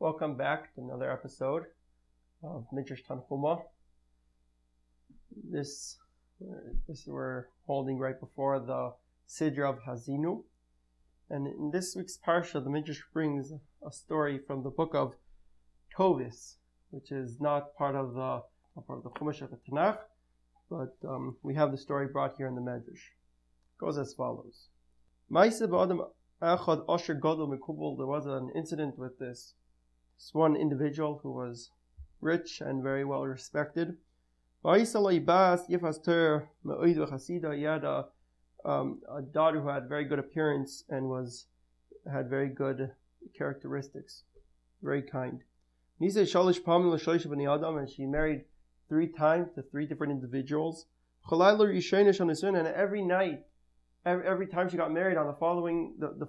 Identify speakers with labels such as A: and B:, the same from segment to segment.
A: Welcome back to another episode of Midrash Tanchuma. This we're holding right before the Sidra of Hazinu. And in this week's Parsha, the Midrash brings a story from the Book of Tobit, which is not part of the Chumash of the Tanakh, but we have the story brought here in the Midrash. It goes as follows. There was an incident with this one individual who was rich and very well respected. He had a daughter who had very good appearance and had very good characteristics, very kind. He said and she married 3 times to 3 different individuals. And every night, every time she got married on the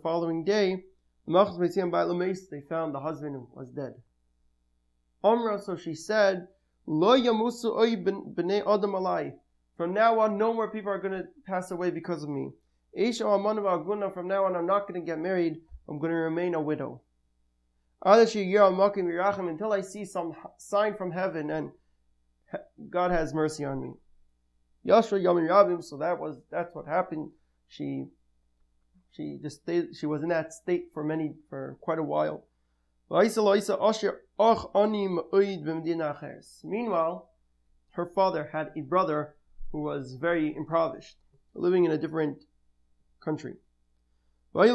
A: following day, they found the husband was dead. So she said, from now on, no more people are going to pass away because of me. From now on, I'm not going to get married. I'm going to remain a widow. Until I see some sign from heaven and God has mercy on me. So that's what happened. She just stayed. She was in that state for quite a while. Meanwhile, her father had a brother who was very impoverished, living in a different country. He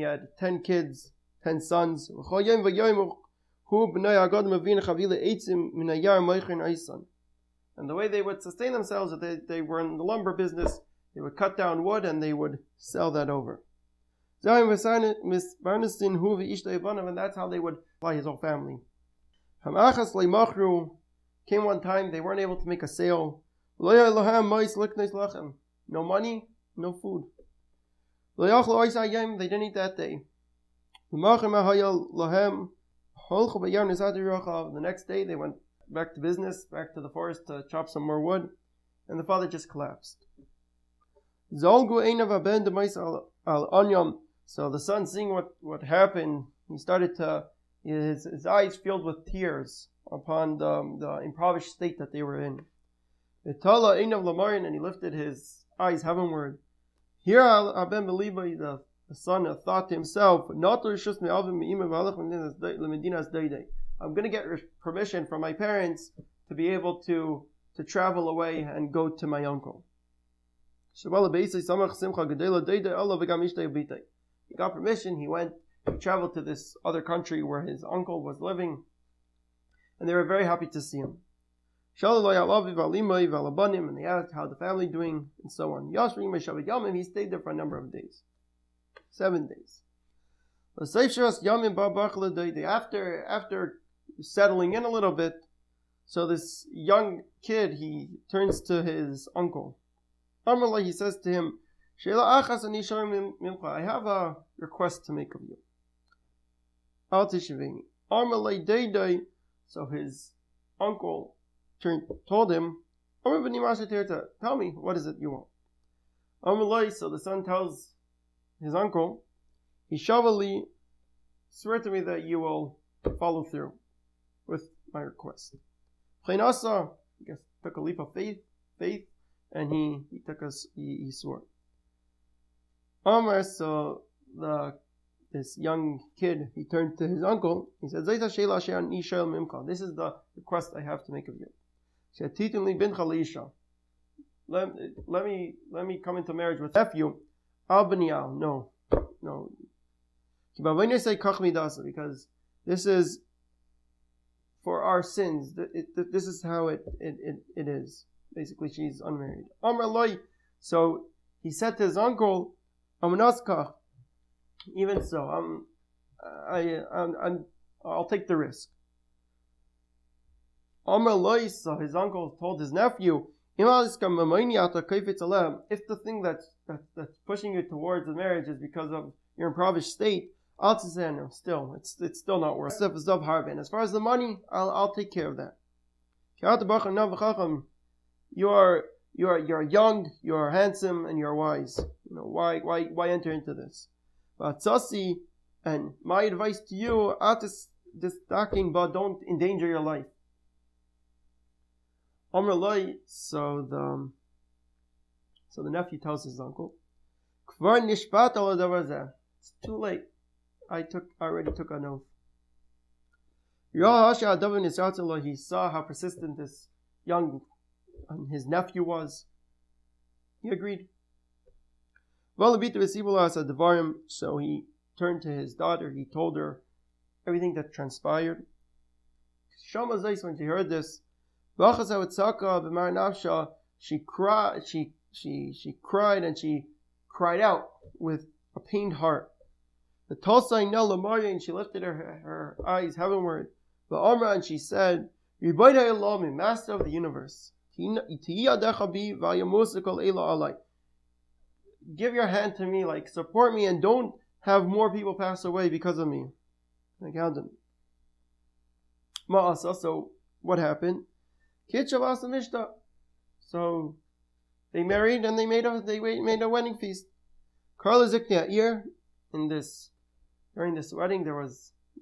A: had 10 kids, 10 sons. And the way they would sustain themselves, they were in the lumber business. They would cut down wood and they would sell that over. And that's how they would supply his whole family. Came one time, they weren't able to make a sale. No money, no food. They didn't eat that day. The next day they went back to business, back to the forest to chop some more wood, and the father just collapsed. So the son, seeing what happened, he started to, his eyes filled with tears upon the impoverished state that they were in. And he lifted his eyes heavenward. Here the son thought to himself, I'm going to get permission from my parents to be able to travel away and go to my uncle. He got permission, he traveled to this other country where his uncle was living, and they were very happy to see him. And they asked how the family doing, and so on. He stayed there for a number of days. 7 days. After settling in a little bit, so this young kid, he turns to his uncle. He says to him, I have a request to make of you. So his uncle told him, tell me, what is it you want? So the son tells his uncle, Hishavali, swear to me that you will follow through with my request. I guess took a leap of faith, and he swore. So this young kid, he turned to his uncle. He said, "This is the request I have to make of you. Let me come into marriage with nephew. No. Because this is for our sins. This is how it is. Basically, she's unmarried. So he said to his uncle, even so, I'll take the risk. So his uncle told his nephew, if the thing that's pushing you towards the marriage is because of your impoverished state, it's still not worth it. And as far as the money, I'll take care of that. You're young, you're handsome, and you're wise. Why enter into this? But Sasi, and my advice to you, stocking, but don't endanger your life. Amr Loi, so the nephew tells his uncle, Kvar nishpat al hadavar zeh. It's too late. I already took an oath. He saw how persistent his nephew was. He agreed. So he turned to his daughter. He told her everything that transpired. When she heard this, she cried. She cried and she cried out with a pained heart. The Tulsa and she lifted her eyes heavenward. The Amra, and she said, Master of the universe, give your hand to me, like support me, and don't have more people pass away because of me. So what happened? So they married and they made a wedding feast. During this wedding,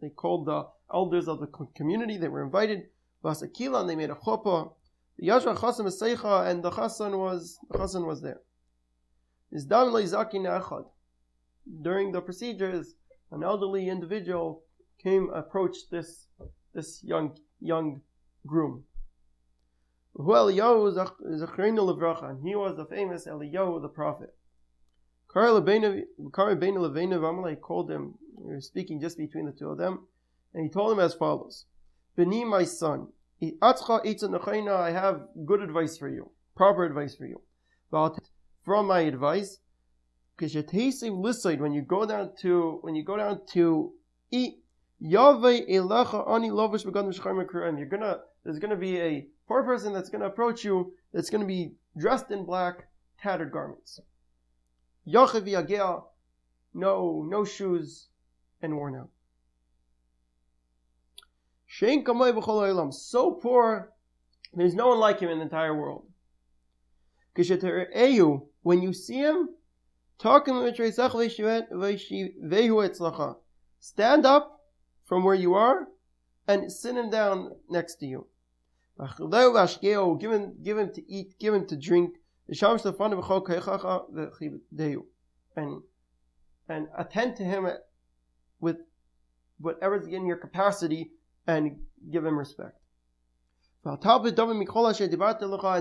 A: they called the elders of the community. They were invited. And they made a chuppah. And the chassan was there. During the procedures, an elderly individual approached this young groom. And he was the famous Eliyahu, the prophet. Called him. We were speaking just between the two of them, and he told him as follows: Beni, my son, I have good advice for you, proper advice for you. From my advice, when you go down to eat, there's gonna be a poor person that's gonna approach you, that's gonna be dressed in black, tattered garments. No shoes, and worn out. So poor, there's no one like him in the entire world. When you see him, stand up from where you are and sit him down next to you. Give him to eat, give him to drink, and attend to him with whatever's in your capacity, and give him respect. And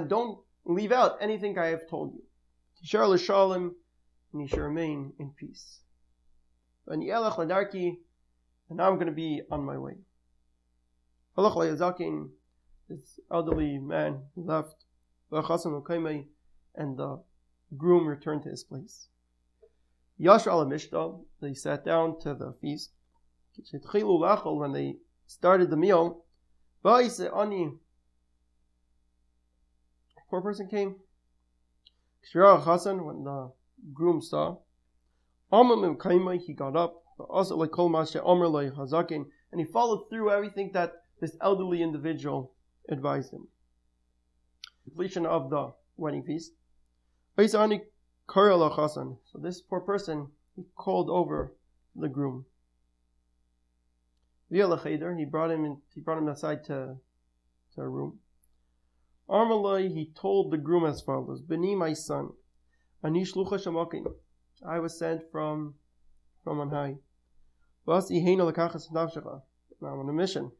A: don't leave out anything I have told you. And you shall remain in peace. And now I'm going to be on my way. This elderly man left, and the groom returned to his place. They sat down to the feast. When they started the meal, a poor person came. When the groom saw, he got up, and he followed through everything that this elderly individual advised him. Completion of the wedding feast. So this poor person, he called over the groom. He brought him aside to a room. Armalai, he told the groom as follows: Beni, my son, ani shlucha shamakim, I was sent from on high. Now I'm on a mission.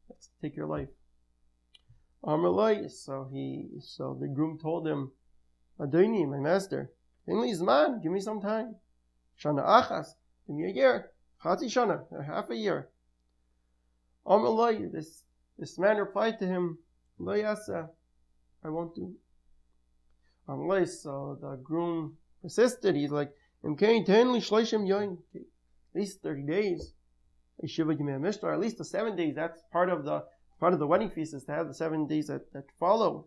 A: Let's take your life. Armalai, so the groom told him, Adoni, my master, give me some time. Shana achas, give me a year. Chatzi shana, half a year. Amalai, this man replied to him, Lo yasa, I won't do. Amalai, so the groom persisted. He's like, at least 30 days. At least the 7 days. That's part of the wedding feast, is to have the 7 days that follow.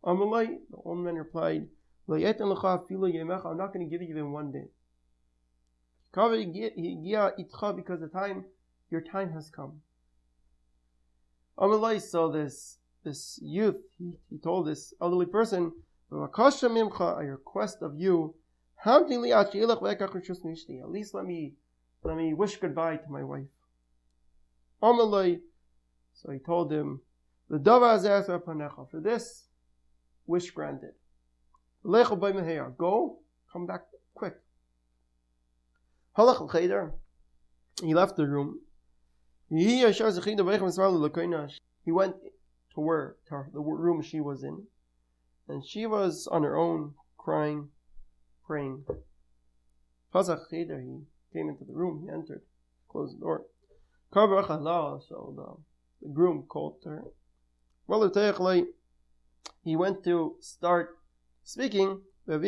A: Amalai, the old man replied, I'm not going to give you even 1 day. Because your time has come. Amalai, so this youth, he told this elderly person, I request of you, at least let me wish goodbye to my wife. Amalei. So he told him, the davar hazeh panecha, for this wish granted. Lecho by meheya, go, come back quick. Halach l'cheder. He left the room. He went to the room she was in, and she was on her own, crying, praying. He came into the room, he entered, closed the door. So the groom called to her. He went to start speaking. So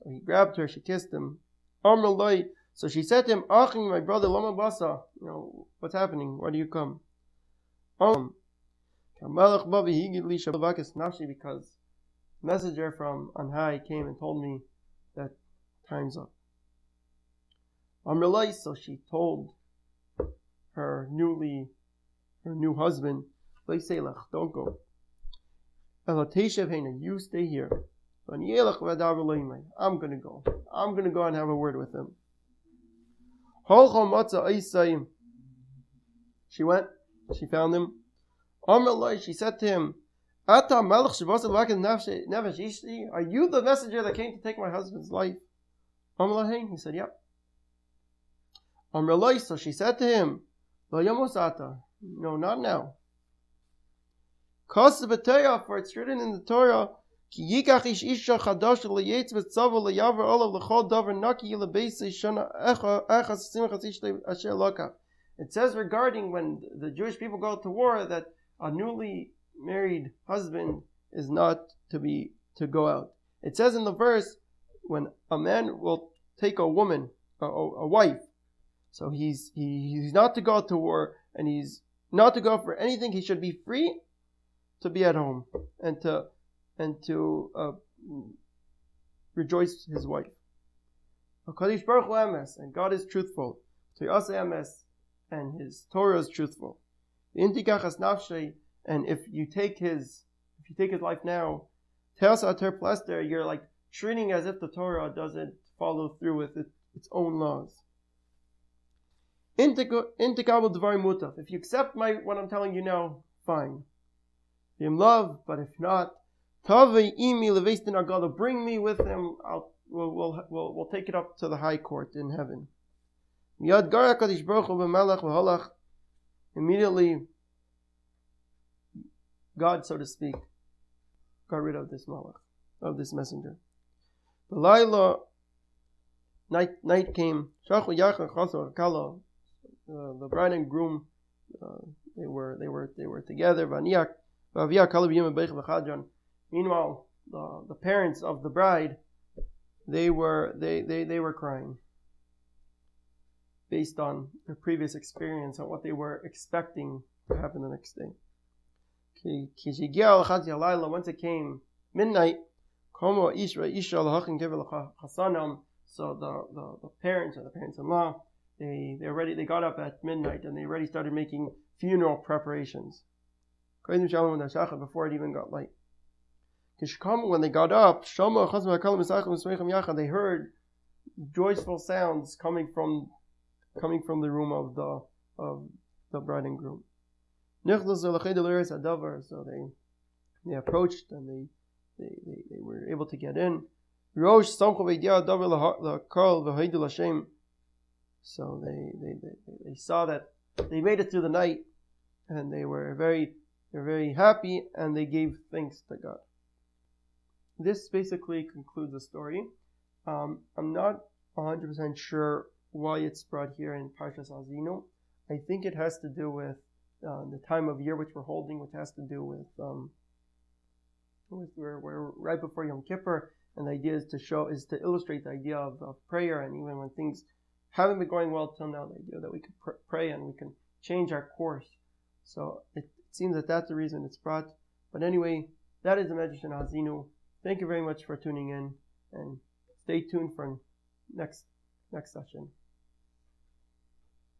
A: he grabbed her, she kissed him. So she said to him, Achim, my brother, lama basa, what's happening? Why do you come? Because messenger from on high came and told me that time's up. So she told her new husband, don't go. You stay here. I'm gonna go. I'm gonna go and have a word with him. She went, she found him. She said to him, are you the messenger that came to take my husband's life? He said, yep. So she said to him, no, not now. For it's written in the Torah, it says regarding when the Jewish people go to war that a newly married husband is not to go out. It says in the verse when a man will take a woman, a wife, so he's not to go out to war and he's not to go out for anything. He should be free to be at home and to rejoice his wife. And God is truthful. And his Torah is truthful. And if you take his life now, you're like treating as if the Torah doesn't follow through with its own laws. If you accept what I'm telling you now, fine. In love, but if not, bring me with him. We'll take it up to the high court in heaven. Immediately, God, so to speak, got rid of this malach, of this messenger. Night came. The bride and groom, they were together. Meanwhile, the parents of the bride, they were crying based on their previous experience and what they were expecting to happen the next day. Once it came midnight, so the parents and the parents-in-law, they got up at midnight and they already started making funeral preparations before it even got light. When they got up, they heard joyful sounds coming from the room of the bride and groom. So they approached and they were able to get in. So they saw that they made it through the night, and they were very happy, and they gave thanks to God. This basically concludes the story. I'm not 100% sure why it's brought here in Parshas Azinu. I think it has to do with the time of year which we're holding, which has to do with we're right before Yom Kippur, and the idea is to illustrate the idea of prayer, and even when things haven't been going well till now, the idea that we can pray and we can change our course. So it seems that that's the reason it's brought. But anyway, that is the Midrash Azinu. Thank you very much for tuning in, and stay tuned for next session.